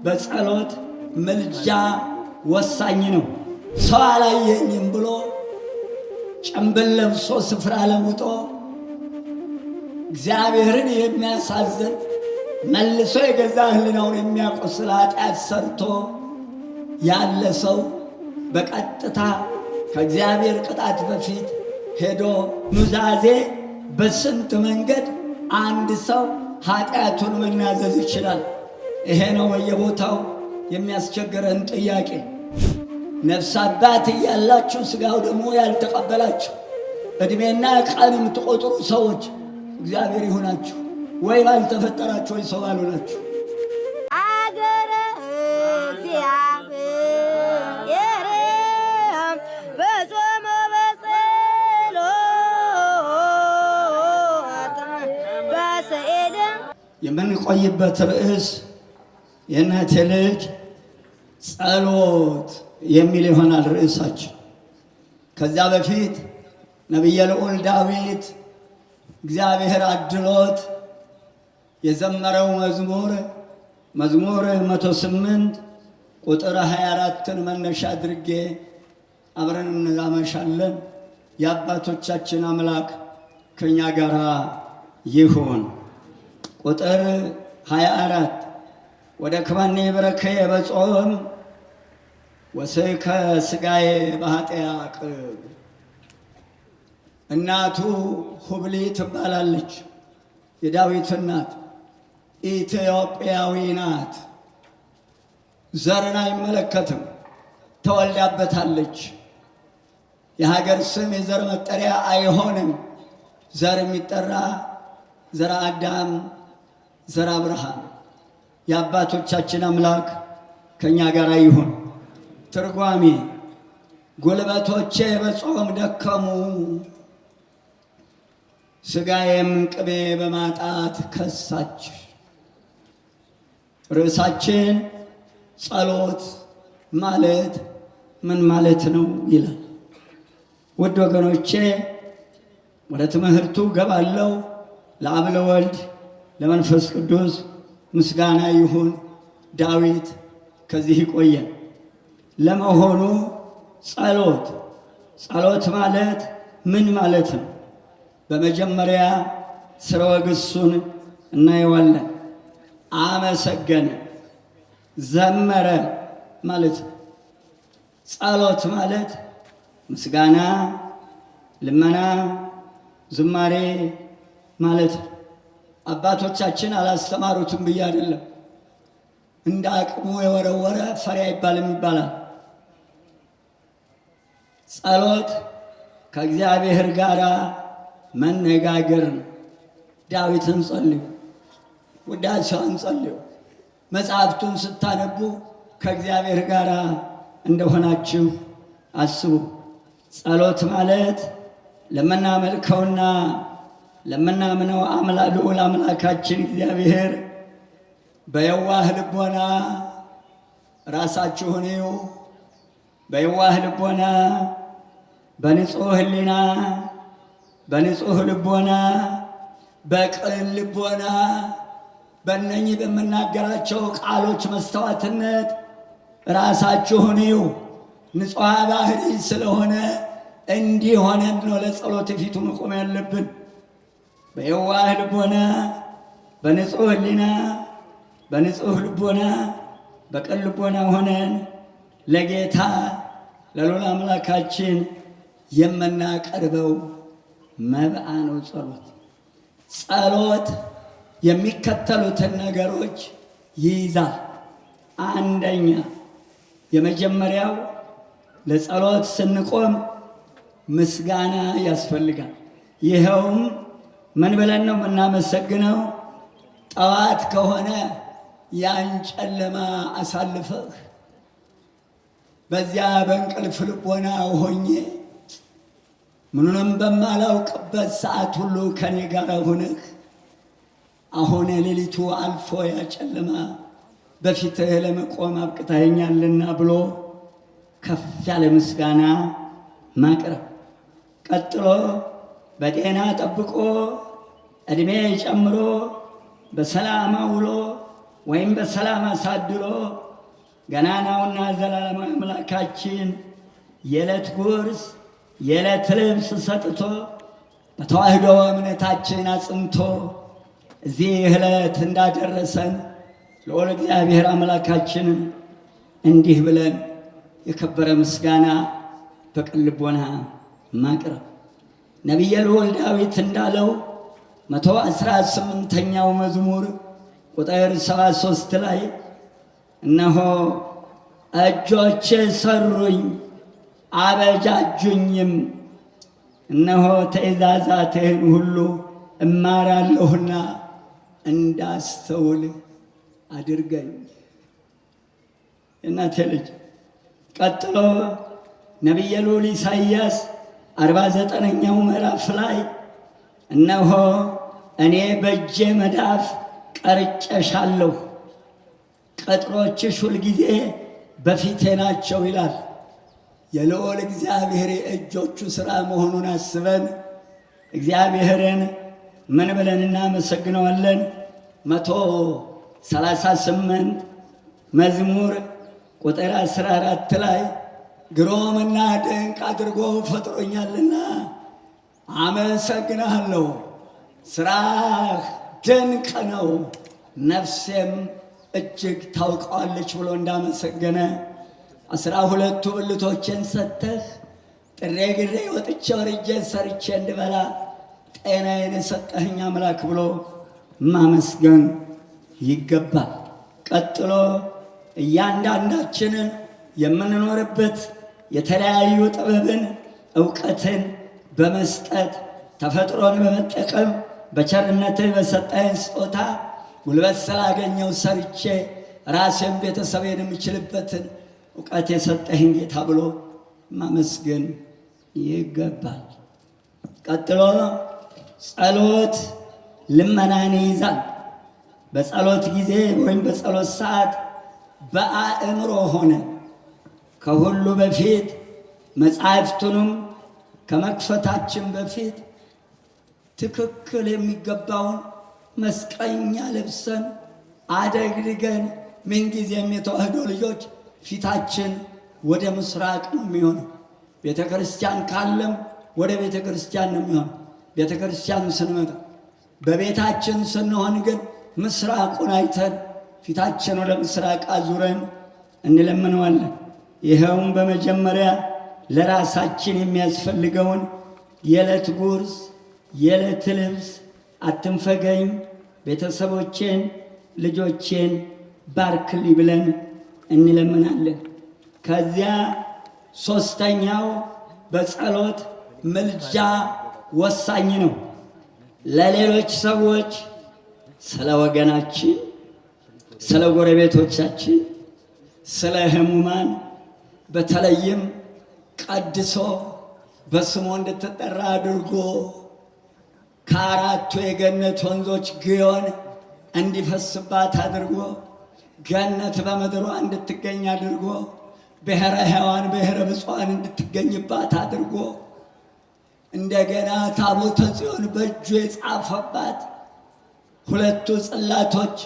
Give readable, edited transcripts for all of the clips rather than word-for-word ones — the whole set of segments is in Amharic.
በጸሎት ምልጃ ወሳኝ ነው። ሰው አላየኝም ብሎ ጭንብል ለብሶ ስፍራ ለውጦ እግዚአብሔርን የሚያሳዝን መልሶ የገዛ ሕሊናውን የሚያቆስል ኃጢአት ሰርቶ ያለ ሰው በቀጥታ ከእግዚአብሔር ቅጣት በፊት ሄዶ ኑዛዜ በስንት መንገድ አንድ ሰው ኃጢአቱን መናዘዝ ይችላል? ይሄ ነው በየቦታው የሚያስቸግረን ጥያቄ። ነፍስ አባት እያላችሁ ሥጋው ደግሞ ያልተቀበላችሁ ዕድሜና ቀን የምትቆጥሩ ሰዎች እግዚአብሔር ይሁናችሁ። ወይ ባልተፈጠራችሁ ወይ ሰው ባልሆናችሁ። አገረ እግዚአብሔር በጾመ በጸሎት በስዕል የምንቆይበት ርዕስ የእናቴ ልጅ ጸሎት የሚል ይሆናል ርዕሳችን። ከዚያ በፊት ነቢየ ልዑል ዳዊት እግዚአብሔር አድሎት የዘመረው መዝሙር 108 ቁጥር 24ን መነሻ አድርጌ አብረን እናመሻለን። የአባቶቻችን አምላክ ከኛ ጋር ይሁን። ቁጥር 24 ወደ ክባኔ በረከየ በጾም ወስከ ሥጋዬ በኃጢአት እናቱ ሁብሊ ትባላለች። የዳዊት እናት ኢትዮጵያዊ ናት። ዘርን አይመለከትም፣ ተወልዳበታለች። የሀገር ስም የዘር መጠሪያ አይሆንም። ዘር የሚጠራ ዘራ አዳም፣ ዘራ አብርሃም። የአባቶቻችን አምላክ ከኛ ጋር ይሁን። ትርጓሜ ጉልበቶቼ በጾም ደከሙ፣ ሥጋዬም ቅቤ በማጣት ከሳች። ርዕሳችን ጸሎት ማለት ምን ማለት ነው ይላል። ውድ ወገኖቼ ወደ ትምህርቱ ገባለው። ለአብ ለወልድ ለመንፈስ ቅዱስ ምስጋና ይሁን። ዳዊት ከዚህ ይቆየን። ለመሆኑ ጸሎት ማለት ምን ማለት ነው? በመጀመሪያ ስርወ ግሱን እናየዋለን። አመሰገነ፣ ዘመረ ማለት ነው። ጸሎት ማለት ምስጋና፣ ልመና፣ ዝማሬ ማለት ነው። አባቶቻችን አላስተማሩትም ብዬ አይደለም። እንደ አቅሙ የወረወረ ፈሪ አይባልም ይባላል። ጸሎት ከእግዚአብሔር ጋር መነጋገር ነው። ዳዊትን ጸልዩ፣ ውዳሴዋን ጸልዩ። መጽሐፍቱን ስታነቡ ከእግዚአብሔር ጋር እንደሆናችሁ አስቡ። ጸሎት ማለት ለምናመልከውና ለምናምነው ልዑል አምላካችን እግዚአብሔር በየዋህ ልቦና ራሳችሁን እዩ። በየዋህ ልቦና፣ በንጹህ ሕሊና፣ በንጹህ ልቦና፣ በቅን ልቦና በእነኚህ በምናገራቸው ቃሎች መስተዋትነት ራሳችሁን እዩ። ንጹሐ ባህሪ ስለሆነ እንዲህ ሆነን ነው ለጸሎት ፊቱ መቆም ያለብን። በየዋህ ልቦና፣ በንጹህ ሕሊና፣ በንጹህ ልቦና፣ በቅን ልቦና ሆነን ለጌታ ለልዑል አምላካችን የምናቀርበው መብአ ነው ጸሎት የሚከተሉትን ነገሮች ይይዛል። አንደኛ፣ የመጀመሪያው ለጸሎት ስንቆም ምስጋና ያስፈልጋል። ይኸውም ምን ብለን ነው የምናመሰግነው? ጠዋት ከሆነ ያን ጨለማ አሳልፈህ በዚያ በእንቅልፍ ልቦና ሆኜ ምኑንም በማላውቅበት ሰዓት ሁሉ ከኔ ጋር ሆነህ አሁን ሌሊቱ አልፎ ያ ጨለማ በፊትህ ለመቆም አብቅተኸኛልና ብሎ ከፍ ያለ ምስጋና ማቅረብ። ቀጥሎ በጤና ጠብቆ ዕድሜ ጨምሮ በሰላም አውሎ ወይም በሰላም አሳድሮ ገናናውና ዘላለማዊ አምላካችን የዕለት ጉርስ የዕለት ልብስ ሰጥቶ በተዋህዶ እምነታችን አጽንቶ እዚህ ዕለት እንዳደረሰን ለወለ እግዚአብሔር አምላካችን እንዲህ ብለን የከበረ ምስጋና በቅን ልቦና ማቅረብ። ነቢየ ልዑል ዳዊት እንዳለው 118ኛው መዝሙር ቁጥር 73 ላይ እነሆ እጆቼ ሰሩኝ አበጃጁኝም፣ እነሆ ትእዛዛትህን ሁሉ እማራለሁና እንዳስተውል አድርገኝ። እናቴ ልጅ ቀጥሎ ነቢየ ልዑል ኢሳይያስ 49ኛው ምዕራፍ ላይ እነሆ እኔ በእጄ መዳፍ ቀርጨሻለሁ፣ ቅጥሮችሽ ሁልጊዜ በፊቴ ናቸው ይላል። የልዑል እግዚአብሔር የእጆቹ ሥራ መሆኑን አስበን እግዚአብሔርን ምን ብለን እናመሰግነዋለን? 138 መዝሙር ቁጥር 14 ላይ ግሩምና ድንቅ አድርጎ ፈጥሮኛልና አመሰግናለሁ፣ ሥራህ ድንቅ ነው፣ ነፍሴም እጅግ ታውቀዋለች ብሎ እንዳመሰገነ 12ቱ ብልቶቼን ሰጥተህ ጥሬ ግሬ ወጥቼ ወርጄ ሰርቼ እንድበላ ጤናዬን የሰጠኸኝ አምላክ ብሎ ማመስገን ይገባል። ቀጥሎ እያንዳንዳችንን የምንኖርበት የተለያዩ ጥበብን እውቀትን በመስጠት ተፈጥሮን በመጠቀም በቸርነትህ በሰጠኸኝ ስጦታ ጉልበት ስላገኘው ሰርቼ ራሴን ቤተሰቤን የምችልበትን እውቀት የሰጠኸኝ ጌታ ብሎ ማመስገን ይገባል። ቀጥሎ ጸሎት ልመናን ይይዛል። በጸሎት ጊዜ ወይም በጸሎት ሰዓት በአእምሮ ሆነ ከሁሉ በፊት መጻሕፍቱንም ከመክፈታችን በፊት ትክክል የሚገባውን መስቀኛ ለብሰን አደግድገን ምንጊዜም የተዋህዶ ልጆች ፊታችን ወደ ምስራቅ ነው የሚሆነው። ቤተ ክርስቲያን ካለም ወደ ቤተ ክርስቲያን ነው የሚሆነው። ቤተ ክርስቲያን ስንመጣ በቤታችን ስንሆን ግን ምስራቁን አይተን ፊታችን ወደ ምስራቅ አዙረን እንለምነዋለን። ይኸውም በመጀመሪያ ለራሳችን የሚያስፈልገውን የዕለት ጉርስ የዕለት ልብስ አትንፈገኝ፣ ቤተሰቦቼን ልጆቼን ባርክልኝ ብለን እንለምናለን። ከዚያ ሦስተኛው በጸሎት ምልጃ ወሳኝ ነው። ለሌሎች ሰዎች ስለ ወገናችን፣ ስለ ጎረቤቶቻችን፣ ስለ ሕሙማን በተለይም ቀድሶ በስሙ እንድትጠራ አድርጎ ከአራቱ የገነት ወንዞች ግዮን እንዲፈስባት አድርጎ ገነት በምድሯ እንድትገኝ አድርጎ ብሔረ ሕያዋን ብሔረ ብፁዓን እንድትገኝባት አድርጎ እንደገና ታቦተ ጽዮን በእጁ የጻፈባት ሁለቱ ጽላቶች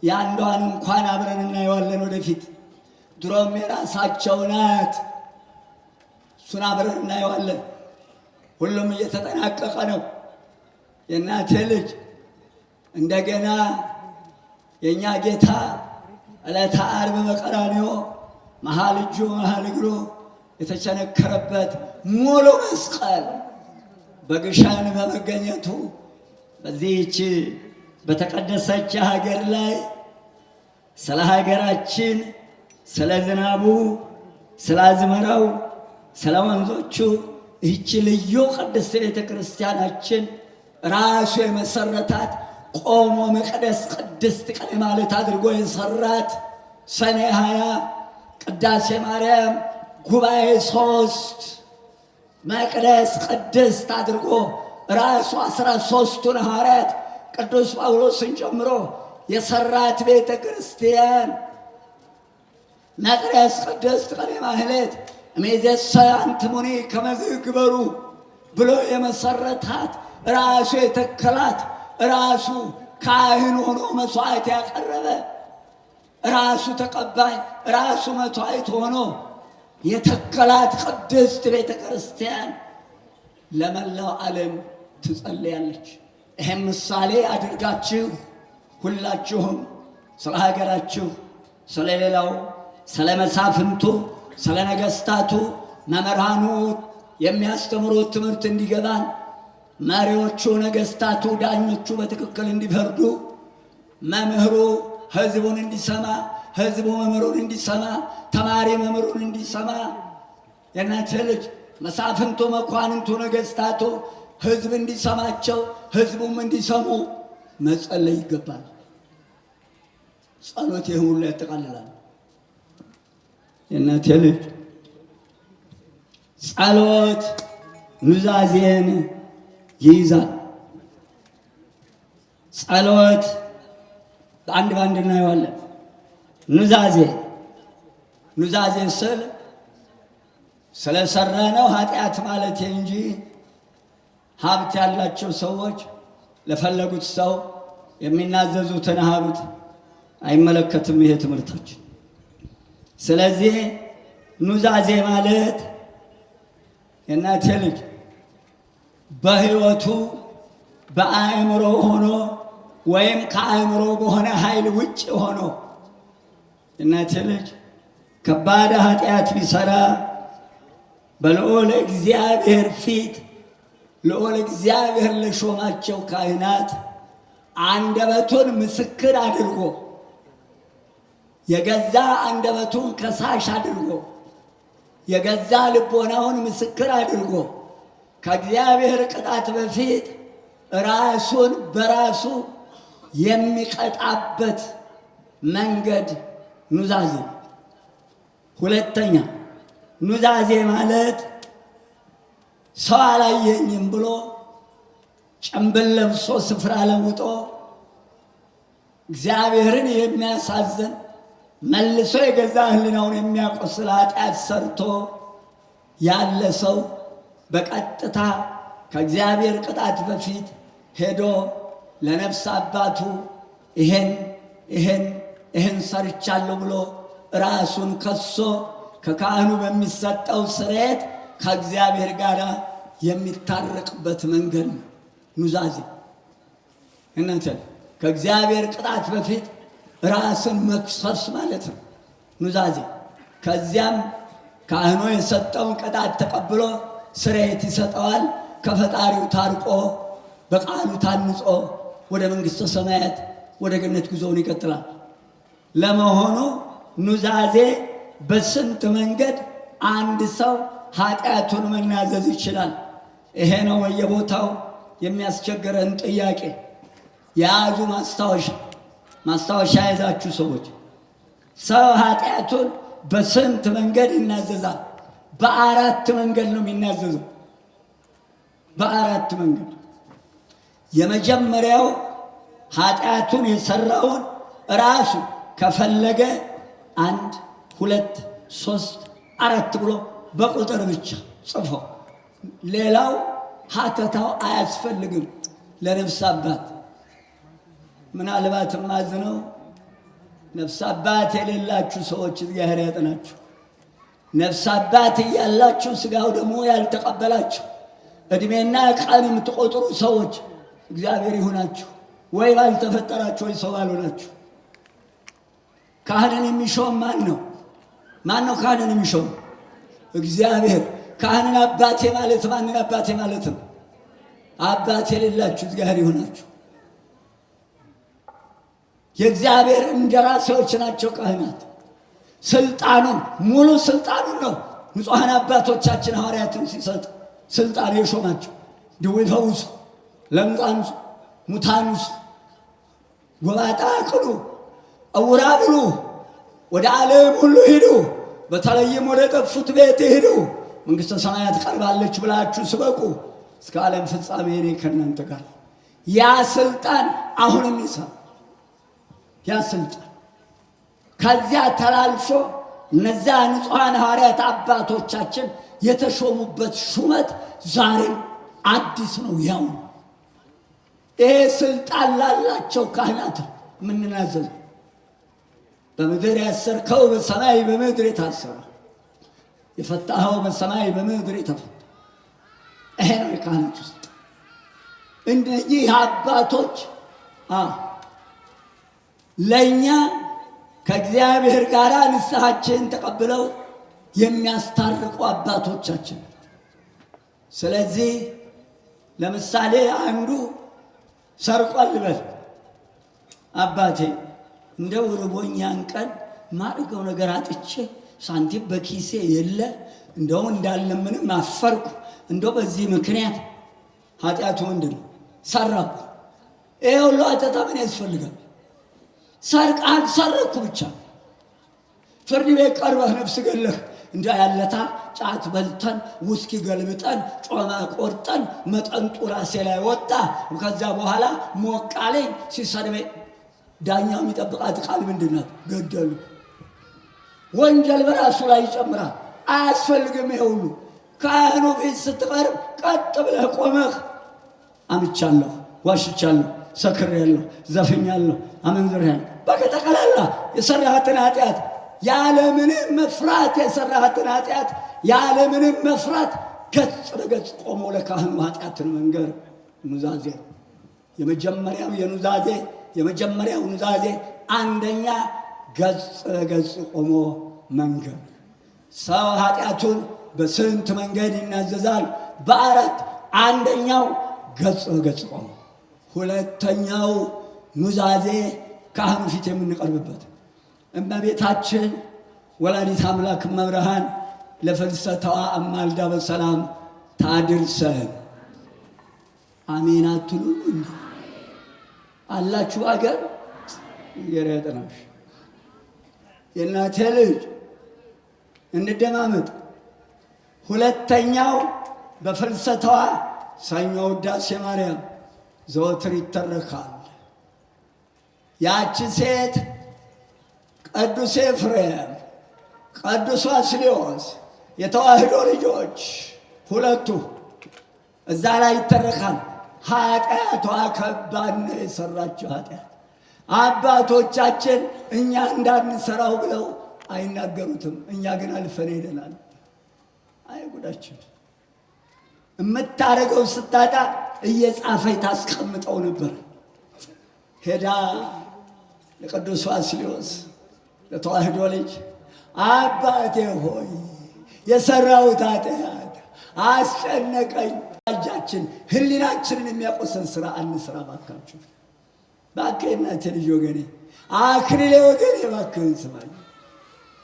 የአንዷን እንኳን አብረን እናየዋለን ወደፊት። ድሮም የራሳቸው ናት፣ እሱን አብረን እናየዋለን። ሁሉም እየተጠናቀቀ ነው። የእናቴ ልጅ እንደገና የእኛ ጌታ ዕለተ ዓርብ በቀራንዮ መሃል እጁ መሃል እግሩ የተቸነከረበት ሙሉ መስቀል በግሸን በመገኘቱ በዚህች በተቀደሰች ሀገር ላይ ስለ ሀገራችን፣ ስለ ዝናቡ፣ ስለ አዝመራው፣ ስለ ወንዞቹ ይህች ልዩ ቅድስት ቤተ ክርስቲያናችን ራሱ የመሰረታት ቆሞ መቅደስ ቅድስት ቀን ማለት አድርጎ የሰራት ሰኔ 20 ቅዳሴ ማርያም ጉባኤ 3 መቅደስ ቅድስት አድርጎ ራሱ 13ቱን ሐዋርያት ቅዱስ ጳውሎስን ጨምሮ የሰራት ቤተ ክርስቲያን መቅደስ ቅድስት ቀን ማህሌት እሜዜሰ አንትሙኒ ከመ ዝግበሩ ብሎ የመሰረታት ራሱ የተከላት ራሱ ካህን ሆኖ መስዋዕት ያቀረበ ራሱ ተቀባይ ራሱ መሥዋዕት ሆኖ የተከላት ቅድስት ቤተ ክርስቲያን ለመላው ዓለም ትጸልያለች። ይህም ምሳሌ አድርጋችሁ ሁላችሁም ስለ ሀገራችሁ፣ ስለ ሌላው፣ ስለ መሳፍንቱ፣ ስለ ነገሥታቱ መምህራኑ የሚያስተምሩት ትምህርት እንዲገባን፣ መሪዎቹ፣ ነገሥታቱ፣ ዳኞቹ በትክክል እንዲፈርዱ፣ መምህሩ ሕዝቡን እንዲሰማ፣ ሕዝቡ መምህሩን እንዲሰማ፣ ተማሪ መምህሩን እንዲሰማ፣ የእናንተ ልጅ መሳፍንቱ፣ መኳንንቱ፣ ነገሥታቱ ሕዝብ እንዲሰማቸው፣ ሕዝቡም እንዲሰሙ መጸለይ ይገባል። ጸሎት ይህ ሁሉ ያጠቃልላል። የእናንተ ልጅ ጸሎት ኑዛዜን ይይዛል። ጸሎት በአንድ ባንድ እናየዋለን። ኑዛዜ ስል ስለሰራነው ኃጢአት ማለት እንጂ ሀብት ያላቸው ሰዎች ለፈለጉት ሰው የሚናዘዙትን ሀብት አይመለከትም ይሄ ትምህርታችን። ስለዚህ ኑዛዜ ማለት የእናቴ ልጅ በሕይወቱ በአእምሮ ሆኖ ወይም ከአእምሮ በሆነ ኃይል ውጭ ሆኖ የእናቴ ልጅ ከባድ ኃጢአት ቢሰራ በልዑል እግዚአብሔር ፊት ልዑል እግዚአብሔር ለሾማቸው ካህናት አንደበቱን ምስክር አድርጎ የገዛ አንደበቱን ከሳሽ አድርጎ የገዛ ልቦናውን ምስክር አድርጎ ከእግዚአብሔር ቅጣት በፊት ራሱን በራሱ የሚቀጣበት መንገድ ኑዛዜ። ሁለተኛ ኑዛዜ ማለት ሰው አላየኝም ብሎ ጭንብል ለብሶ ስፍራ ለውጦ እግዚአብሔርን የሚያሳዝን መልሶ የገዛ ሕሊናውን የሚያቆስል ኃጢአት ሰርቶ ያለ ሰው በቀጥታ ከእግዚአብሔር ቅጣት በፊት ሄዶ ለነፍስ አባቱ ይሄን ሰርቻለሁ ብሎ ራሱን ከሶ ከካህኑ በሚሰጠው ስርየት ከእግዚአብሔር ጋር የሚታረቅበት መንገድ ነው ኑዛዜ። እናንተ ከእግዚአብሔር ቅጣት በፊት ራስን መክሰስ ማለት ነው ኑዛዜ። ከዚያም ካህኑ የሰጠውን ቅጣት ተቀብሎ ስርየት ይሰጠዋል። ከፈጣሪው ታርቆ በቃሉ ታንጾ ወደ መንግሥተ ሰማያት ወደ ገነት ጉዞውን ይቀጥላል። ለመሆኑ ኑዛዜ በስንት መንገድ አንድ ሰው ኃጢአቱን መናዘዝ ይችላል? ይሄ ነው በየቦታው የሚያስቸግረን ጥያቄ። የያዙ ማስታወሻ የያዛችሁ ሰዎች ሰው ኃጢአቱን በስንት መንገድ ይናዘዛል? በአራት መንገድ ነው የሚናዘዘው። በአራት መንገድ። የመጀመሪያው ኃጢአቱን የሰራውን ራሱ ከፈለገ 1 2 3 4 ብሎ በቁጥር ብቻ ጽፎ፣ ሌላው ሀተታው አያስፈልግም ለነፍስ አባት። ምናልባት ማዝነው ነፍስ አባት የሌላችሁ ሰዎች እግዚአብሔር ያጥናችሁ። ነፍስ አባት እያላችሁ ስጋው ደግሞ ያልተቀበላችሁ እድሜና ቀን የምትቆጥሩ ሰዎች እግዚአብሔር ይሁናችሁ። ወይ ባልተፈጠራችሁ ወይ ሰው ባልሆናችሁ። ካህንን የሚሾም ማን ነው? ካህንን የሚሾም? እግዚአብሔር። ካህንን አባቴ ማለት ማንን አባቴ ማለት ነው? አባት የሌላችሁ እግዚአብሔር ይሁናችሁ። የእግዚአብሔር እንደራሴዎች ናቸው ካህናት። ስልጣኑን ሙሉ ስልጣኑን ነው ንጹሐን አባቶቻችን ሐዋርያትን ሲሰጥ ስልጣን የሾማቸው። ድውይ ፈውሱ፣ ለምጻም አንጹ፣ ሙታን አንሱ፣ ጎባጣ አቅኑ፣ ዕውራ አብሩ፣ ወደ ዓለም ሁሉ ሂዱ፣ በተለይም ወደ ጠፉት ቤት ሂዱ፣ መንግሥተ ሰማያት ቀርባለች ብላችሁ ስበኩ፣ እስከ ዓለም ፍጻሜ እኔ ከእናንተ ጋር። ያ ስልጣን አሁንም ይሰራል። ያ ስልጣን ከዚያ ተላልፎ እነዚያ ንጹሐን ሐዋርያት አባቶቻችን የተሾሙበት ሹመት ዛሬም አዲስ ነው። ያው ይሄ ስልጣን ላላቸው ካህናት የምንናዘዘው። በምድር ያሰርከው በሰማይ በምድር የታሰረ፣ የፈታኸው በሰማይ በምድር የተፈታ። ይሄ ነው የካህናት ውስጥ እነዚህ አባቶች ለእኛ ከእግዚአብሔር ጋር ንስሐችን ተቀብለው የሚያስታርቁ አባቶቻችን። ስለዚህ ለምሳሌ አንዱ ሰርቋል ልበል፣ አባቴ እንደው ርቦኛን ቀን ማድረገው ነገር አጥቼ ሳንቲም በኪሴ የለ፣ እንደው እንዳለምንም አፈርኩ፣ እንደው በዚህ ምክንያት ኃጢአቱ ምንድን ነው? ሰረኩ። ይሄ ሁሉ አጠጣ ምን ያስፈልጋል? ሰርቃል ሰረኩ ብቻ። ፍርድ ቤት ቀርበህ ነፍስ ገለህ እንደ ያለታ ጫት በልተን ውስኪ ገልብጠን ጮማ ቆርጠን መጠንጡ ራሴ ላይ ወጣ። ከዛ በኋላ ሞቃለኝ ሲሰድበኝ ዳኛው የሚጠብቃት ቃል ምንድን ናት? ገደሉ። ወንጀል በራሱ ላይ ይጨምራል። አያስፈልግም። ይሄ ሁሉ ካህኑ ፊት ስትቀርብ ቀጥ ብለህ ቆመህ አምቻለሁ፣ ዋሽቻለሁ፣ ሰክሬያለሁ፣ ዘፍኛለሁ፣ አመንዝሬያለሁ፣ በቀጠቀላላ የሰራሃትን ኃጢአት ያለምንም መፍራት የሰራሃትን ኃጢአት ያለምንም መፍራት ገጽ ለገጽ ቆሞ ለካህኑ ኃጢአትን መንገር ኑዛዜ። የመጀመሪያው ኑዛዜ አንደኛ ገጽ ለገጽ ቆሞ መንገር። ሰው ኃጢአቱን በስንት መንገድ ይናዘዛል? በአራት። አንደኛው ገጽ ለገጽ ቆሞ፣ ሁለተኛው ኑዛዜ ካህኑ ፊት የምንቀርብበት። እመቤታችን ወላዲተ አምላክ እመብርሃን ለፍልሰታዋ አማልዳ በሰላም ታድርሰን። አሜን አትሉ እንዴ? አላችሁ አገር የረጠናሽ የእናቴ ልጅ እንደማመጥ። ሁለተኛው በፍልሰታዋ ሰኞ ውዳሴ ማርያም ዘወትር ይተረካል። ያቺ ሴት ቅዱስ ኤፍሬም፣ ቅዱስ ባስልዮስ የተዋህዶ ልጆች ሁለቱ እዛ ላይ ይተረካል። ኃጢአቷ ከባድ ነው፣ የሰራችው ኃጢአት። አባቶቻችን እኛ እንዳንሰራው ብለው አይናገሩትም። እኛ ግን አልፈን ሄደናል። አይጉዳችን። የምታደርገው ስታጣ እየጻፈች ታስቀምጠው ነበር። ሄዳ ለቅዱስ ባስልዮስ ለተዋህዶ ልጅ አባቴ ሆይ የሰራሁት ኃጢአት አስጨነቀኝ። እጃችን ህሊናችንን የሚያቆሰን ስራ አንስራ ባካችሁ። እባክህ የእናቴ ልጅ ወገኔ፣ አክሊሌ ወገኔ እባክህን ስማኝ።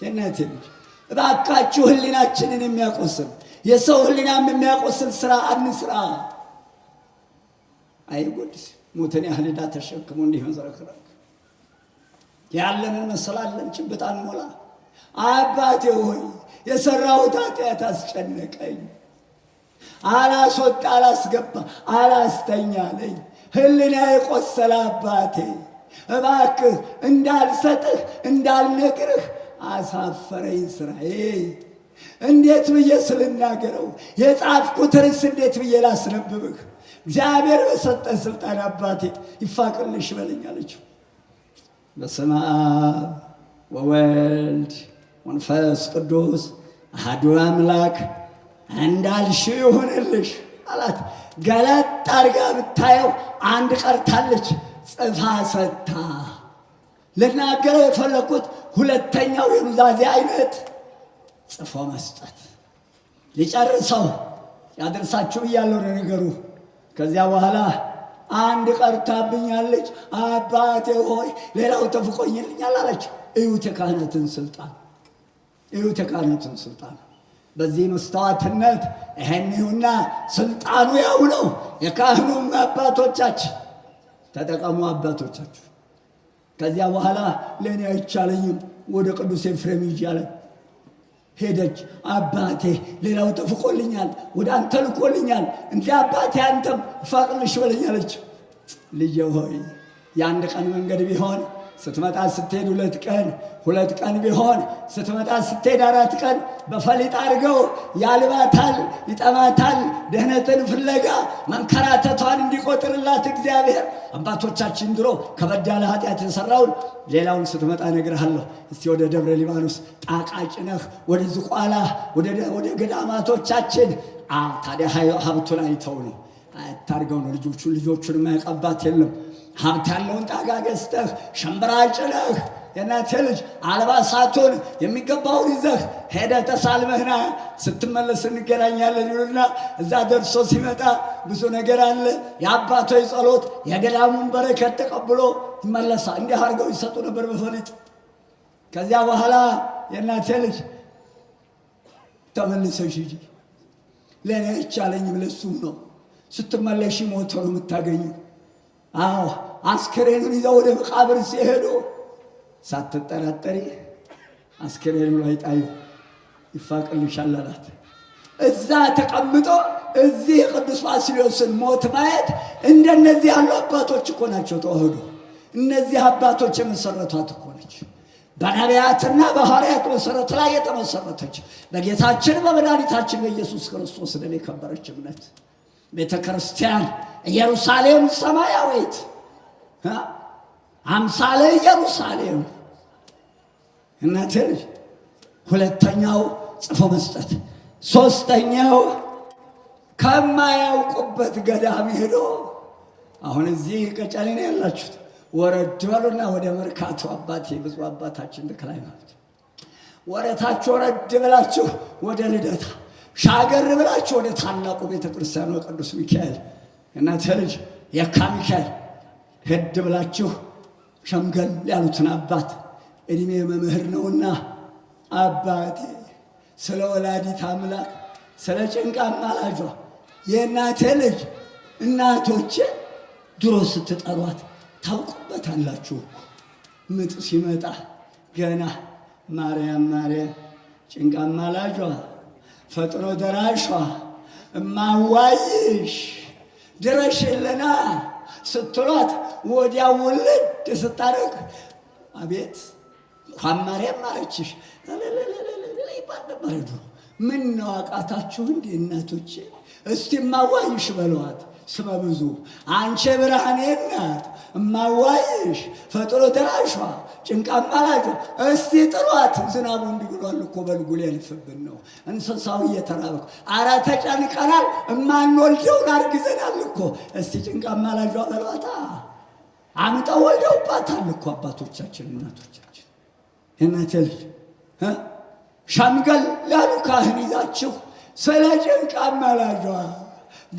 የእናቴ ልጅ እባካችሁ ህሊናችንን የሚያቆስን የሰው ህሊናም የሚያቆስን ስራ አንስራ። አይጎድስ ሞትን ያህል ዕዳ ተሸክሞ እንዲህ መዝረክረክ ያለንን መሰላለን ጭብጥ አንሞላ። አባቴ ሆይ የሰራሁት ኃጢአት አስጨነቀኝ፣ አላስወጣ አላስገባ አላስተኛለኝ፣ ህሊና የቆሰለ አባቴ እባክህ እንዳልሰጥህ እንዳልነግርህ አሳፈረኝ ስራዬ። እንዴት ብዬ ስልናገረው? የጻፍኩትንስ እንዴት ብዬ ላስነብብህ? እግዚአብሔር በሰጠ ስልጣን አባቴ ይፋቅልሽ በለኝ አለችው። በስመ አብ ወወልድ ወመንፈስ ቅዱስ አሐዱ አምላክ እንዳልሽው ይሁንልሽ አላት። ገለጥ አድርጋ ብታየው አንድ ቀርታለች፣ ጽፋ ሰጥታ። ልናገረው የፈለኩት ሁለተኛው የኑዛዜ አይነት ጽፎ መስጠት። ሊጨርሰው ያደርሳችሁ እያለሁ ነገሩ። ከዚያ በኋላ አንድ ቀርታብኛለች፣ አባቴ ሆይ ሌላው ተፍቆኝልኛል አለች። እዩት የካህናትን ስልጣን፣ እዩት የካህናትን ስልጣን። በዚህ መስተዋትነት ይሄን ይሁና፣ ስልጣኑ ያው ነው። የካህኑም አባቶቻችን ተጠቀሙ፣ አባቶቻችሁ። ከዚያ በኋላ ለእኔ አይቻለኝም ወደ ቅዱስ ኤፍሬም ይዣለ ሄደች። አባቴ ሌላው ተፍቆልኛል፣ ወደ አንተ ልኮልኛል፣ እንደ አባቴ አንተም ፋቅልሽ በለኛለች። ልጄ ሆይ የአንድ ቀን መንገድ ቢሆን ስትመጣ ስትሄድ 2 ቀን ቢሆን ስትመጣ ስትሄድ 4 ቀን በፈሊጥ አድርገው ያልባታል፣ ይጠማታል። ድህነትን ፍለጋ መንከራተቷን እንዲቆጥርላት እግዚአብሔር አባቶቻችን ድሮ ከበድ ያለ ኃጢአት የሰራውን ሌላውን ስትመጣ እነግርሃለሁ። እስቲ ወደ ደብረ ሊባኖስ ጣቃ ጭነህ ወደ ዝቋላ ወደ ገዳማቶቻችን ታዲያ ሀብቱን አይተው ነው አታርገው ነው ልጆቹን የማያውቃባት የለም። ሀብት ያለውን ጣጋ ገዝተህ ሸምብራ ጭነህ የእናቴ ልጅ አልባሳቱን የሚገባውን ይዘህ ሄደህ ተሳልመህና ስትመለስ እንገናኛለን ይሉና እዛ ደርሶ ሲመጣ ብዙ ነገር አለ። የአባቶች ጸሎት የገዳሙን በረከት ተቀብሎ ይመለሳል። እንዲህ አድርገው ይሰጡ ነበር በፈሊጥ። ከዚያ በኋላ የእናቴ ልጅ ተመልሰሽ ሂጂ ለእኔ አይቻለኝ ብለሱም ነው ስትመለሽ ሞቶ ነው የምታገኘው። አዎ አስከሬኑን ይዘው ወደ መቃብር ሲሄዱ ሳትጠራጠሪ አስከሬኑ ላይ ጣዩ ይፋቅልሻል አላት። እዛ ተቀምጦ እዚህ ቅዱስ ባስልዮስን ሞት ማየት እንደነዚህ ያሉ አባቶች እኮ ናቸው ተዋህዶ። እነዚህ አባቶች የመሰረቷት እኮ ነች። በነቢያትና በሐዋርያት መሰረት ላይ የተመሰረተች በጌታችን በመድኃኒታችን በኢየሱስ ክርስቶስ ደም የከበረች እምነት ቤተ ክርስቲያን ኢየሩሳሌም ሰማያዊት አምሳለ ኢየሩሳሌም። እናቴ ልጅ ሁለተኛው ጽፎ መስጠት፣ ሶስተኛው ከማያውቁበት ገዳም ሄዶ አሁን እዚህ ቀጨኔ ነው ያላችሁት፣ ወረድ በሉና ወደ መርካቶ አባቴ ብፁዕ አባታችን ተክለ ሃይማኖት ወረታችሁ ወረድ ብላችሁ ወደ ልደታ ሻገር ብላችሁ ወደ ታላቁ ቤተክርስቲያኑ ቅዱስ ሚካኤል እናቴ ልጅ የካ ሚካኤል ሄድ ብላችሁ ሸምገል ያሉትን አባት እድሜ መምህር ነውና አባቴ ስለ ወላዲት አምላክ ስለ ጭንቃ አማላጇ የእናቴ ልጅ እናቶቼ ድሮ ስትጠሯት ታውቁበታላችሁ እኮ ምጥ ሲመጣ ገና ማርያም ማርያም ጭንቃ አማላጇ ፈጥኖ ደራሿ እማዋይሽ ድረሽልና ስትሏት ወዲያ ውልድ ስታረግ አቤት እንኳን ማርያም አለችሽ ይባል ነበር ድሮ። ምን ነው አቃታችሁ እንዴ እናቶቼ? እስቲ እማዋይሽ በሏት ስመ ብዙ አንቺ ብርሃኔ ናት እማዋይሽ ፈጥኖ ደራሿ ጭንቃ አማላጇ እስቲ ጥሯት። ዝናቡ እንዲብሏል እኮ በልጉ ሊያልፍብን ነው እንስሳው እየተራበኩ አረ ተጨንቀናል እማንወልደውን አርግዘናል እኮ እስቲ ጭንቃ አማላጇ በሏታ። አምጠው ወልደውባታል እኮ አባቶቻችን እናቶቻችን። የእናቴ ልጅ ሸምገል ያሉ ካህን ይዛችሁ ስለ ጭንቃ አማላጇ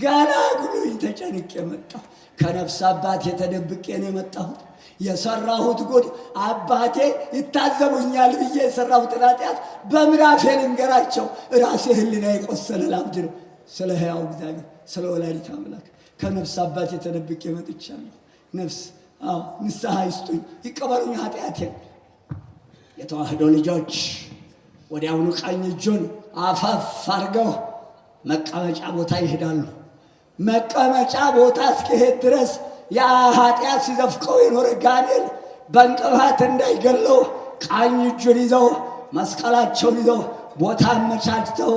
ገላግሉኝ ተጨንቄ መጣሁ። ከነፍስ አባቴ ተደብቄ ነው የመጣሁት። የሰራሁት ጉድ አባቴ ይታዘቡኛል ብዬ የሰራሁትን ኃጢአት በምራፌ ልንገራቸው። ራሴ ህሊና የቆሰለ ላብድ ነው። ስለ ሕያው እግዚአብሔር ስለ ወላዲት አምላክ ከነፍስ አባቴ ተደብቄ መጥቻለሁ። ነፍስ ንስሐ ይስጡኝ ይቀበሉኝ ኃጢአቴን። የተዋህዶ ልጆች ወዲያውኑ ቀኝ እጁን አፈፍ አድርገው መቀመጫ ቦታ ይሄዳሉ። መቀመጫ ቦታ እስኪሄድ ድረስ ያ ኃጢአት ሲዘፍቀው የኖረ ጋኔል በእንቅፋት እንዳይገለው ቀኝ እጁን ይዘው መስቀላቸውን ይዘው ቦታ አመቻችተው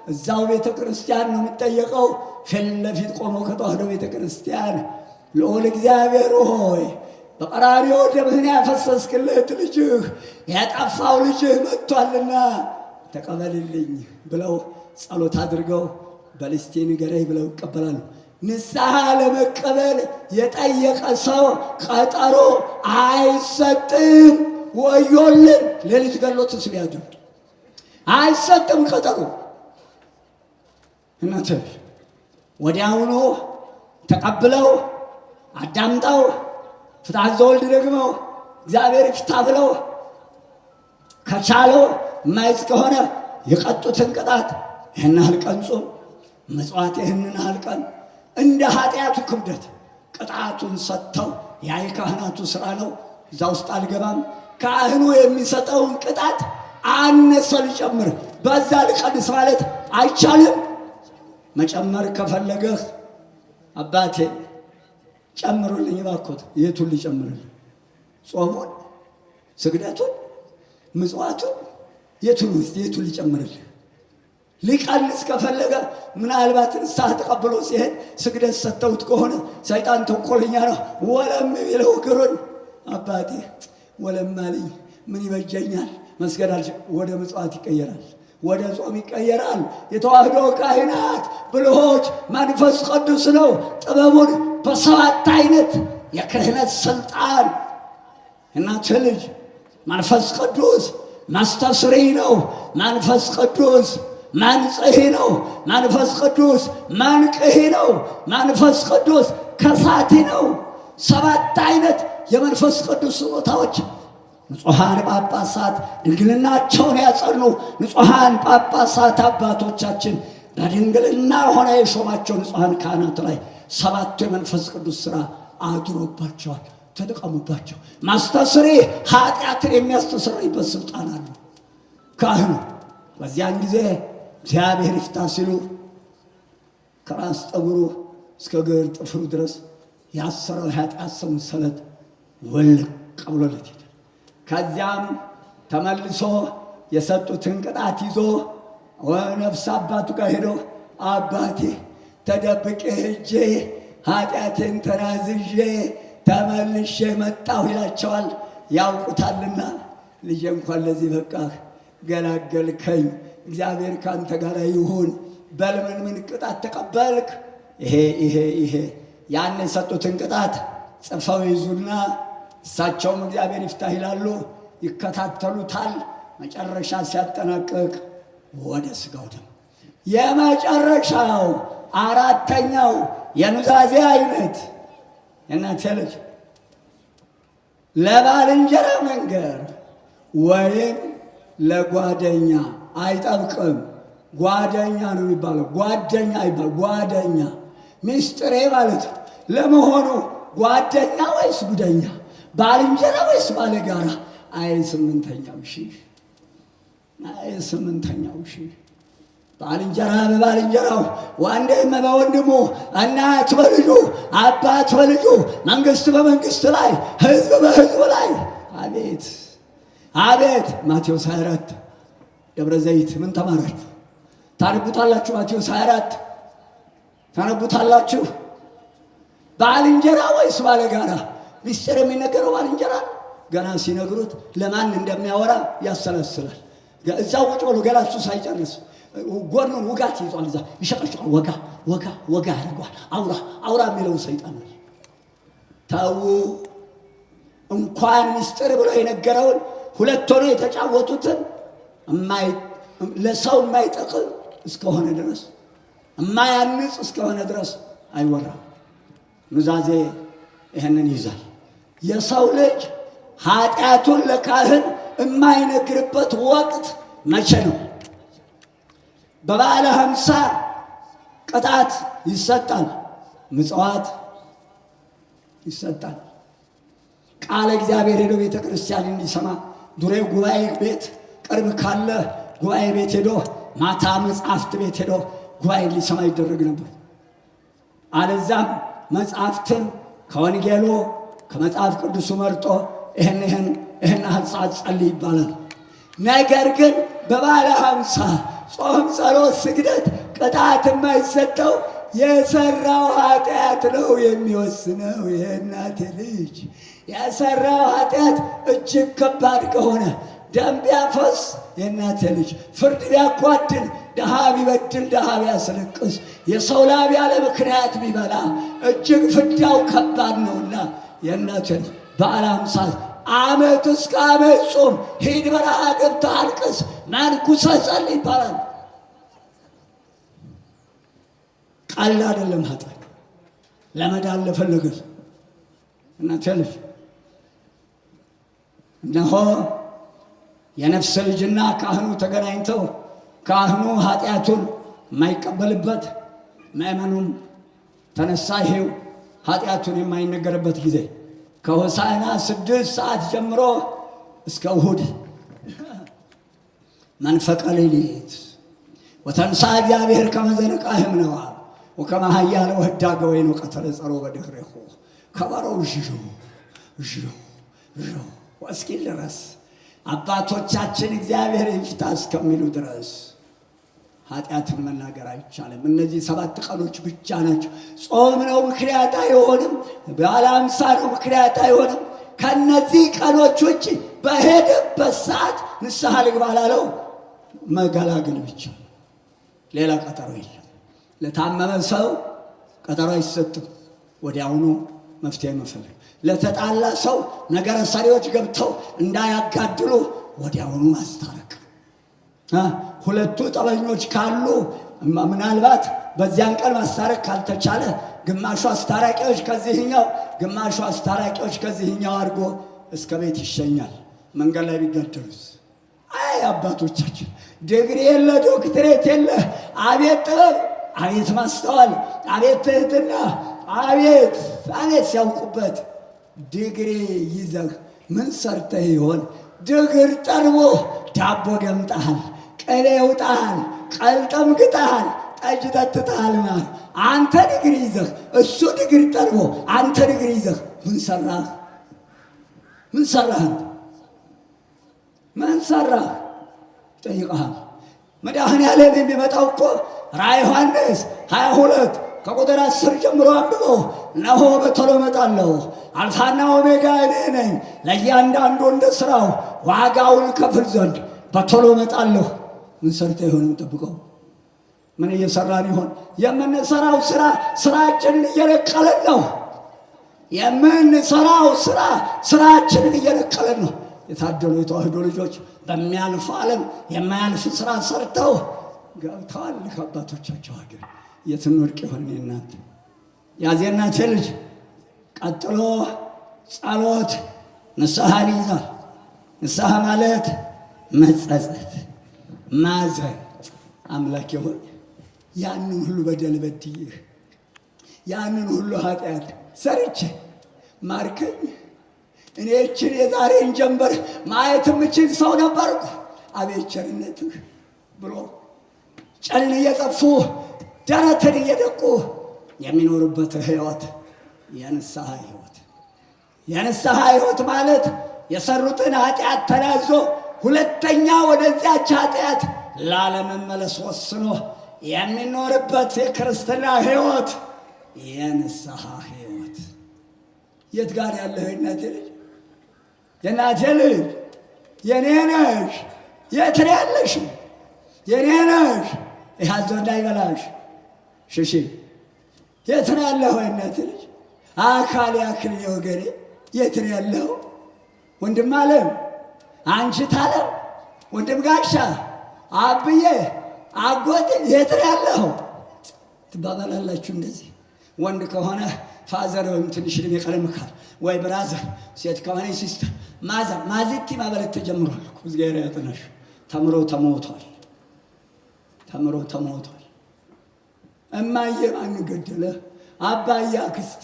እዛው ቤተ ክርስቲያን ነው የሚጠየቀው። ፊት ለፊት ቆመው ከተዋህዶ ቤተ ክርስቲያን ልዑል እግዚአብሔር ሆይ በቀራንዮ ደምህን ያፈሰስክለት ልጅህ ያጠፋው ልጅህ መጥቷልና ተቀበልልኝ ብለው ጸሎት አድርገው በልስቴ ንገረኝ ብለው ይቀበላሉ። ንስሐ ለመቀበል የጠየቀ ሰው ቀጠሮ አይሰጥም። ወዮልን! ሌሊት ገሎት ሲያድር አይሰጥም ቀጠሮ። እናንተ ወዲያውኑ ተቀብለው አዳምጠው ፍትሐ ዘወልድ ደግመው እግዚአብሔር ይፍታ ብለው ከቻለው ማይዝ ከሆነ የቀጡትን ቅጣት ይህን ያህል ቀን ጾም መጽዋት ይህንን ያህል ቀን እንደ ኃጢአቱ ክብደት ቅጣቱን ሰጥተው ያ የካህናቱ ስራ ነው። እዛ ውስጥ አልገባም። ካህኑ የሚሰጠውን ቅጣት አነሰ ልጨምር በዛ ልቀንስ ማለት አይቻልም። መጨመር ከፈለገህ አባቴ ጨምሩልኝ እባክዎት። የቱን ልጨምርልኝ? ጾሙን ስግደቱን ምጽዋቱን የቱን ሊጨምርልህ? ሊቀንስ ከፈለገ ምናልባት ንስሐ ተቀብሎ ሲሄድ ስግደት ሰጥተውት ከሆነ ሰይጣን ተንኮለኛ ነው። ወለም ቢለው እግሩን አባቴ ወለም አለኝ ምን ይበጀኛል መስገድ ወደ ምጽዋት ይቀየራል፣ ወደ ጾም ይቀየራል። የተዋህዶ ካህናት ብልሆች መንፈስ ቅዱስ ነው ጥበቡን በሰባት አይነት የክህነት ስልጣን እናት ልጅ መንፈስ ቅዱስ ማስተስሪ ነው። መንፈስ ቅዱስ ማንጽሒ ነው። መንፈስ ቅዱስ ማንቅሒ ነው። መንፈስ ቅዱስ ከሳቲ ነው። ሰባት አይነት የመንፈስ ቅዱስ ስጦታዎች ንጹሐን ጳጳሳት ድንግልናቸውን ያጸኑ ንጹሐን ጳጳሳት አባቶቻችን በድንግልና ሆነ የሾማቸው ንጹሐን ካህናት ላይ ሰባቱ የመንፈስ ቅዱስ ሥራ አድሮባቸዋል። ተጠቀሙባቸው። ማስተስሪ ኃጢአትን የሚያስተሰርይበት ስልጣን አለው ካህኑ። በዚያን ጊዜ እግዚአብሔር ይፍታ ሲሉ ከራስ ጠጉሩ እስከ እግር ጥፍሩ ድረስ ያሰረው ኃጢአት ሰንሰለት ወልቅ ብሎለት ሄደ። ከዚያም ተመልሶ የሰጡትን ቅጣት ይዞ ነፍስ አባቱ ጋር ሄዶ አባቴ ተደብቄ ሄጄ ኃጢአቴን ተናዝዤ ተመልሼ መጣሁ ይላቸዋል። ያውቁታልና ልጄ እንኳን ለዚህ በቃህ፣ ገላገልከኝ፣ እግዚአብሔር ካንተ ጋር ይሁን። በልምን ቅጣት ተቀበልክ? ይሄ ያን የሰጡትን ቅጣት ጽፈው ይዙና እሳቸውም እግዚአብሔር ይፍታህ ይላሉ፣ ይከታተሉታል። መጨረሻ ሲያጠናቅቅ ወደ ሥጋው ደም የመጨረሻው አራተኛው የኑዛዜ አይነት የእናቴ ልጅ ለባልንጀራ መንገር ወይም ለጓደኛ አይጠብቅም። ጓደኛ ነው የሚባለው፣ ጓደኛ ይባል። ጓደኛ ሚስጥሬ ማለት ነው። ለመሆኑ ጓደኛ ወይስ ጉደኛ? ባልንጀራ ወይስ ባለጋራ? ስምንተኛው ሺህ ባልንጀራ በባልንጀራው፣ ወንድም በወንድሙ፣ እናት በልጁ፣ አባት በልጁ፣ መንግስት በመንግስት ላይ፣ ህዝብ በህዝብ ላይ። አቤት ማቴዎስ 24 ደብረ ዘይት ምን ተማራችሁ? ታነቡታላችሁ። ማቴዎስ 24 ታነቡታላችሁ። ባልንጀራ ወይስ ባለጋራ? ሚስጥር የሚነገረው ባልንጀራ ገና ሲነግሩት ለማን እንደሚያወራ ያሰላስላል። እዛው ቁጭ ብሎ ገላችሁ ሳይጨርስ ጎኑን ውጋት ይዟል። እዛ ይሸቀሽቃል። ወጋ ያደርገዋል። አውራ የሚለው ሰይጣን ነው። ተው እንኳን ሚስጥር ብሎ የነገረውን ሁለት ሆነው የተጫወቱትን ለሰው የማይጠቅም እስከሆነ ድረስ የማያንጽ እስከሆነ ድረስ አይወራም። ኑዛዜ ይህንን ይዛል። የሰው ልጅ ኃጢአቱን ለካህን የማይነግርበት ወቅት መቼ ነው? በበዓለ ሃምሳ ቅጣት ይሰጣል፣ ምጽዋት ይሰጣል። ቃለ እግዚአብሔር ሄዶ ቤተ ክርስቲያን እንዲሰማ ዱሬ ጉባኤ ቤት ቅርብ ካለ ጉባኤ ቤት ሄዶ ማታ መጽሐፍት ቤት ሄዶ ጉባኤ ሊሰማ ይደረግ ነበር። አለዛም መጽሐፍትን ከወንጌሉ ከመጽሐፍ ቅዱሱ መርጦ ይህን ሐሳብ ጸልይ ይባላል። ነገር ግን በበዓለ ሃምሳ ጾም፣ ጸሎት፣ ስግደት ቅጣት የማይሰጠው የሰራው ኃጢአት ነው የሚወስነው። የእናቴ ልጅ የሰራው ኃጢአት እጅግ ከባድ ከሆነ ደም ቢያፈስ የእናቴ ልጅ ፍርድ ቢያጓድል፣ ድሃ ቢበድል፣ ድሃ ቢያስለቅስ፣ የሰው ላብ ያለ ምክንያት ቢበላ እጅግ ፍዳው ከባድ ነውና የእናቴ ልጅ በዓለ ሃምሳ ዓመት እስከ ዓመት ጾም፣ ሂድ በረሃ ገብተህ አልቅስ፣ መንኩሰህ ጸልይ ይባላል። ቀልድ አይደለም። ኃጢአት ለመዳን ለፈለገ እናቴ ልጅ እነሆ የነፍስ ልጅና ካህኑ ተገናኝተው ካህኑ ኃጢአቱን የማይቀበልበት ምእመኑም ተነሳ። ይሄው ኃጢአቱን የማይነገርበት ጊዜ ከሆሳዕና 6 ሰዓት ጀምሮ እስከ እሁድ መንፈቀ ሌሊት ወተንሥአ እግዚአብሔር ከመ ዘንቃህም ነው ወከመ ኃያለ ወህዳገ ወይኑ ቀተለ ጸሮ በድኅሬሁ ከበሮው እስኪል ድረስ አባቶቻችን እግዚአብሔር ይፍታ እስከሚሉ ድረስ ኃጢአትን መናገር አይቻልም። እነዚህ 7 ቀኖች ብቻ ናቸው። ጾም ነው ምክንያት አይሆንም። በዓለ ሃምሳ ነው ምክንያት አይሆንም። ከነዚህ ቀኖች ውጭ በሄደበት ሰዓት ንስሐ ልግባ ላለው መገላገል ብቻ፣ ሌላ ቀጠሮ የለም። ለታመመ ሰው ቀጠሮ አይሰጥም፣ ወዲያውኑ መፍትሄ መፈለግ። ለተጣላ ሰው ነገረ ሰሪዎች ገብተው እንዳያጋድሉ ወዲያውኑ ማስታረቅ። ሁለቱ ጠበኞች ካሉ ምናልባት በዚያን ቀን ማስታረቅ ካልተቻለ ግማሹ አስታራቂዎች ከዚህኛው ግማሹ አስታራቂዎች ከዚህኛው አድርጎ እስከ ቤት ይሸኛል። መንገድ ላይ ቢጋደሉስ? አይ አባቶቻችን ዲግሪ የለ ዶክትሬት የለ፣ አቤት ጥበብ፣ አቤት ማስተዋል፣ አቤት ትህትና፣ አቤት ሲያውቁበት። ዲግሪ ይዘህ ምን ሰርተህ ይሆን? ድግር ጠርቦ ዳቦ ገምጠሃል፣ ቅቤ ውጣሃል፣ ቀልጠም ግጠሃል፣ ጠጅ ጠጥተሃል። ማለት አንተ ዲግሪ ይዘህ እሱ ዲግሪ ጠርቦ አንተ ዲግሪ ይዘህ ምን ሰራህ? ምን ሰራህ? ምን ሰራህ? ጠይቀሃል። መድኃኔዓለም የሚመጣው እኮ ራዕየ ዮሐንስ 22 ከቁጥር 10 ጀምሮ አንብቦ እነሆ በቶሎ እመጣለሁ፣ አልፋና ኦሜጋ እኔ ነኝ፣ ለእያንዳንዱ እንደ ሥራው ዋጋውን ከፍል ዘንድ በቶሎ እመጣለሁ። ምን ሰርተህ ይሆን የምጠብቀው? ምን እየሰራን ይሆን? የምንሰራው ስራችንን እየነቀለን ነው። የምንሰራው ስራችንን እየነቀለን ነው። የታደሉ የተዋህዶ ልጆች በሚያልፍ ዓለም የማያልፍ ስራ ሰርተው ገብተዋል ከአባቶቻቸው ሀገር። የትንወድቅ ይሆን? እናንተ ያዜናቴ ልጅ ቀጥሎ ጸሎት ንስሐን ይዛል። ንስሐ ማለት መጸጸት፣ ማዘን። አምላክ ይሆን ያንን ሁሉ በደል በድዬህ ያንን ሁሉ ኃጢአት ሰርቼ ማርከኝ። እኔ እችን የዛሬን ጀንበር ማየት የምችል ሰው ነበርኩ። አቤት ቸርነትህ ብሎ ጨልን እየጠፉ ደረትን እየደቁ የሚኖሩበት ሕይወት የንስሐ ሕይወት። የንስሐ ሕይወት ማለት የሰሩትን ኃጢአት ተናዞ ሁለተኛ ወደዚያች ኃጢአት ላለመመለስ ወስኖ የሚኖርበት የክርስትና ሕይወት የንስሐ ሕይወት። የት ጋር ያለህ እናቴ ልጅ? የእናቴ ልጅ የኔ ነሽ። የት ነው ያለሽ? የኔ ነሽ። ያዞ እንዳይበላሽ ሽሺ። የት ነው ያለሁ? እናቴ ልጅ አካል ያክል ወገኔ የት ነው ያለሁ? ወንድም አለም፣ አንቺ ታለም፣ ወንድም ጋሻ፣ አብዬ፣ አጎቴ የት ነው ያለሁ ትባባላላችሁ። እንደዚህ ወንድ ከሆነ ፋዘር ወይም ትንሽ ዕድሜ ቀለም ካል ወይ ብራዘር፣ ሴት ከሆነ ሲስተር፣ ማዘር፣ ማዚቲ ማበለት ተጀምሯል። እግዚአብሔር ያጥናሽ። ተምሮ ተሞቷል። እማዬ ማን ገደለ? አባዬ፣ አክስቴ፣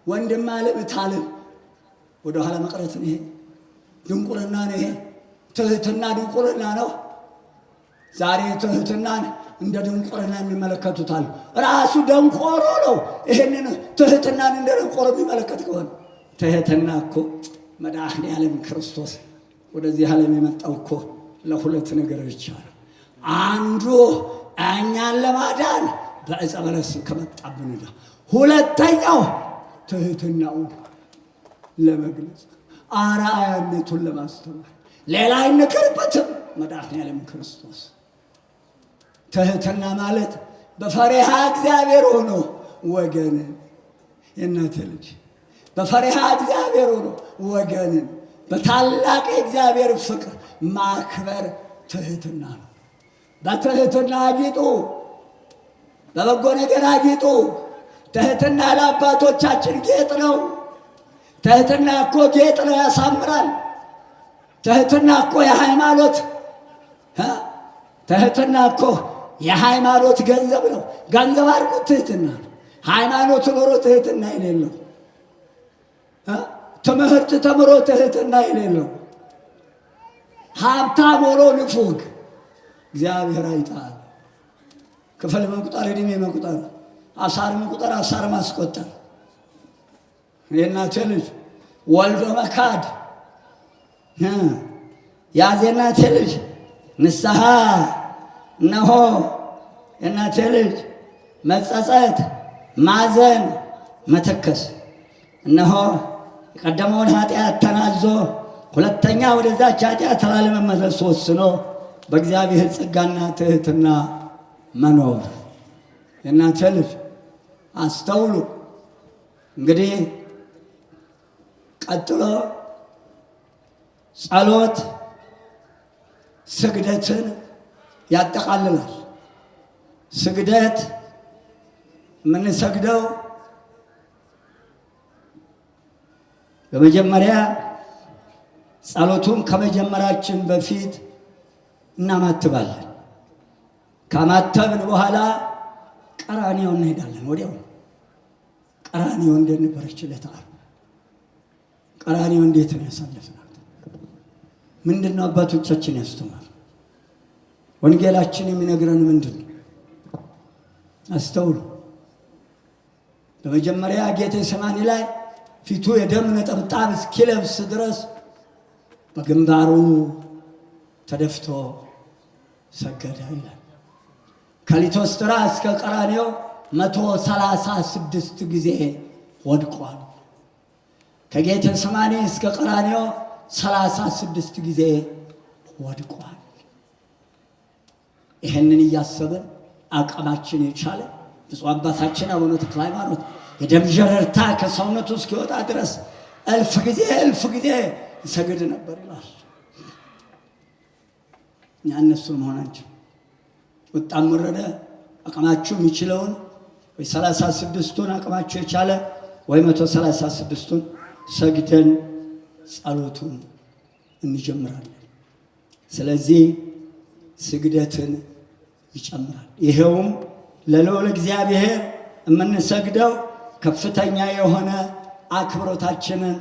ወንድም አለም፣ ታለም። ወደ ኋላ መቅረት ነው። ይሄ ድንቁርና ነው። ይሄ ትህትና ድንቁርና ነው። ዛሬ ትህትናን እንደ ድንቁርና የሚመለከቱታል። ራሱ ደንቆሮ ነው። ይሄንን ትህትናን እንደ ደንቆሮ የሚመለከት ከሆነ ትህትና እኮ መድኃኔዓለም ክርስቶስ ወደዚህ ዓለም የመጣው እኮ ለሁለት ነገር ብቻ ነው። አንዱ እኛን ለማዳን በዕፀ በለስ ከመጣብን ዕዳ፣ ሁለተኛው ትህትናውን ለመግለጽ አርአያነቱን ለማስተማር። ሌላ አይነገርበትም። መድኃኔዓለም ክርስቶስ ትህትና ማለት በፈሪሃ እግዚአብሔር ሆኖ ወገንን፣ የእናቴ ልጅ በፈሪሃ እግዚአብሔር ሆኖ ወገንን በታላቅ የእግዚአብሔር ፍቅር ማክበር ትህትና ነው። በትህትና አጊጡ፣ በበጎ ነገር አጊጡ። ትህትና ለአባቶቻችን ጌጥ ነው። ትህትና እኮ ጌጥ ነው፣ ያሳምራል። ትህትና እኮ የሃይማኖት ትህትና እኮ የሃይማኖት ገንዘብ ነው። ገንዘብ አድርጉት ትህትና ነው። ሃይማኖት ኖሮ ትህትና የሌለው፣ ትምህርት ተምሮ ትህትና የሌለው፣ ሀብታም ሆኖ ንፉግ እግዚአብሔር አይጣል። ክፍል መቁጠር፣ ዕድሜ መቁጠር፣ አሳር መቁጠር፣ አሳር ማስቆጠር። የእናቴ ልጅ ወልዶ መካድ ያዝ የእናቴ ልጅ ንስሐ እነሆ የእናቴ ልጅ መጸጸት፣ ማዘን፣ መተከስ እነሆ የቀደመውን ኃጢአት ተናዞ ሁለተኛ ወደዛች ኃጢአት ላለመመለስ ወስኖ በእግዚአብሔር ጸጋና ትሕትና መኖር። የእናቴ ልጅ አስተውሉ። እንግዲህ ቀጥሎ ጸሎት ስግደትን ያጠቃልላል። ስግደት የምንሰግደው በመጀመሪያ ጸሎቱን ከመጀመራችን በፊት እናማትባለን። ካማተብን በኋላ ቀራንዮ እንሄዳለን። ወዲያው ቀራንዮ እንደነበረች ለታር ቀራንዮ እንዴት ነው ያሳለፍናት? ምንድነው አባቶቻችን ያስተማሩ? ወንጌላችን የሚነግረን ምንድነው? አስተውሉ። በመጀመሪያ ጌቴሴማኒ ላይ ፊቱ የደም ነጠብጣብ እስኪለብስ ድረስ በግንባሩ ተደፍቶ ሰገደ ይላል። ከሊቶስትራ እስከ ቀራንዮ 136 ጊዜ ወድቋል። ከጌቴሴማኒ እስከ ቀራንዮ 36 ጊዜ ወድቋል። ይህንን እያሰብን አቅማችን የቻለ ብፁዕ አባታችን አቡነ ተክለ ሃይማኖት የደም ጀረርታ ከሰውነቱ እስኪወጣ ድረስ እልፍ ጊዜ ይሰግድ ነበር ይላል። እኛ እነሱን መሆናችን ወጣም ወረደ አቅማችሁ የሚችለውን ወይ 36ቱን አቅማችሁ የቻለ ወይ 136ቱን ሰግደን ጸሎቱን እንጀምራለን። ስለዚህ ስግደትን ይጨምራል። ይሄውም ለልዑል እግዚአብሔር የምንሰግደው ከፍተኛ የሆነ አክብሮታችንን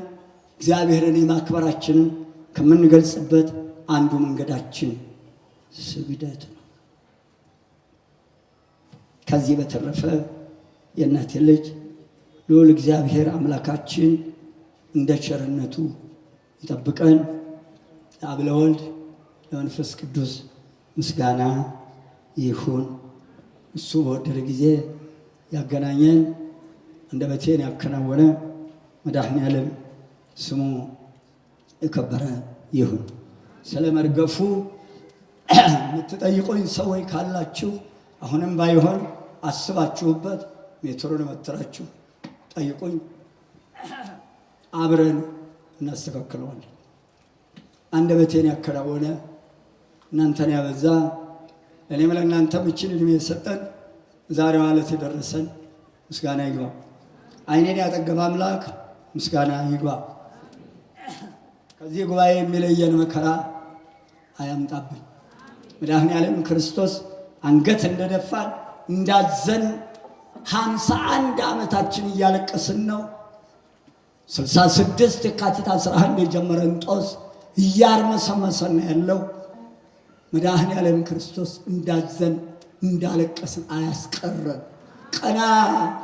እግዚአብሔርን የማክበራችንን ከምንገልጽበት አንዱ መንገዳችን ስግደት ነው። ከዚህ በተረፈ የእናቴ ልጅ ልዑል እግዚአብሔር አምላካችን እንደ ቸርነቱ ይጠብቀን። ለአብ ለወልድ ለመንፈስ ቅዱስ ምስጋና ይሁን። እሱ በወደደ ጊዜ ያገናኘን አንደበቴን ያከናወነ መድኃኔዓለም ስሙ የከበረ ይሁን። ስለ መርገፉ የምትጠይቁኝ ሰዎች ካላችሁ አሁንም ባይሆን አስባችሁበት ሜትሩን መትራችሁ ጠይቁኝ፣ አብረን እናስተካክለዋለን። አንደበቴን ያከናወነ እናንተን ያበዛ እኔም ለእናንተም እችን ዕድሜ የሰጠን ዛሬዋ ዕለት የደረሰን ምስጋና ይግባ። ዓይኔን ያጠገበ አምላክ ምስጋና ይግባ። ከዚህ ጉባኤ የሚለየን መከራ አያምጣብን። መድኃኔዓለም ክርስቶስ አንገት እንደደፋን እንዳዘን 51 ዓመታችን እያለቀስን ነው። 66 የካቲት 11 የጀመረን ጦስ እያርመሰመሰን ያለው መድኃኔዓለም ክርስቶስ እንዳዘን እንዳለቀስን አያስቀረን። ቀና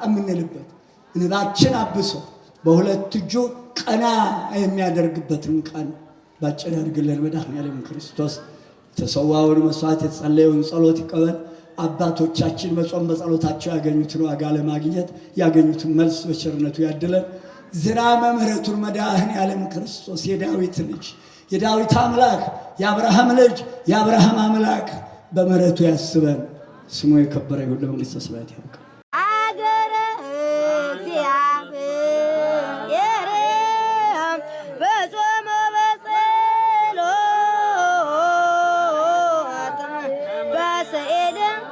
የምንልበት እንባችን አብሶ በሁለት እጁ ቀና የሚያደርግበትን ቀን ባጭር ያድርግልን መድኃኔዓለም ክርስቶስ። የተሰዋውን መስዋዕት የተጸለየውን ጸሎት ይቀበል። አባቶቻችን በጾም በጸሎታቸው ያገኙትን ዋጋ ለማግኘት ያገኙትን መልስ በቸርነቱ ያድለን። ዝናመ ምሕረቱን መድኃኔዓለም ክርስቶስ የዳዊት ልጅ የዳዊት አምላክ የአብርሃም ልጅ የአብርሃም አምላክ በምሕረቱ ያስበን። ስሙ የከበረ ይሁን። ለመንግሥተ ሰማያት ያብቃን።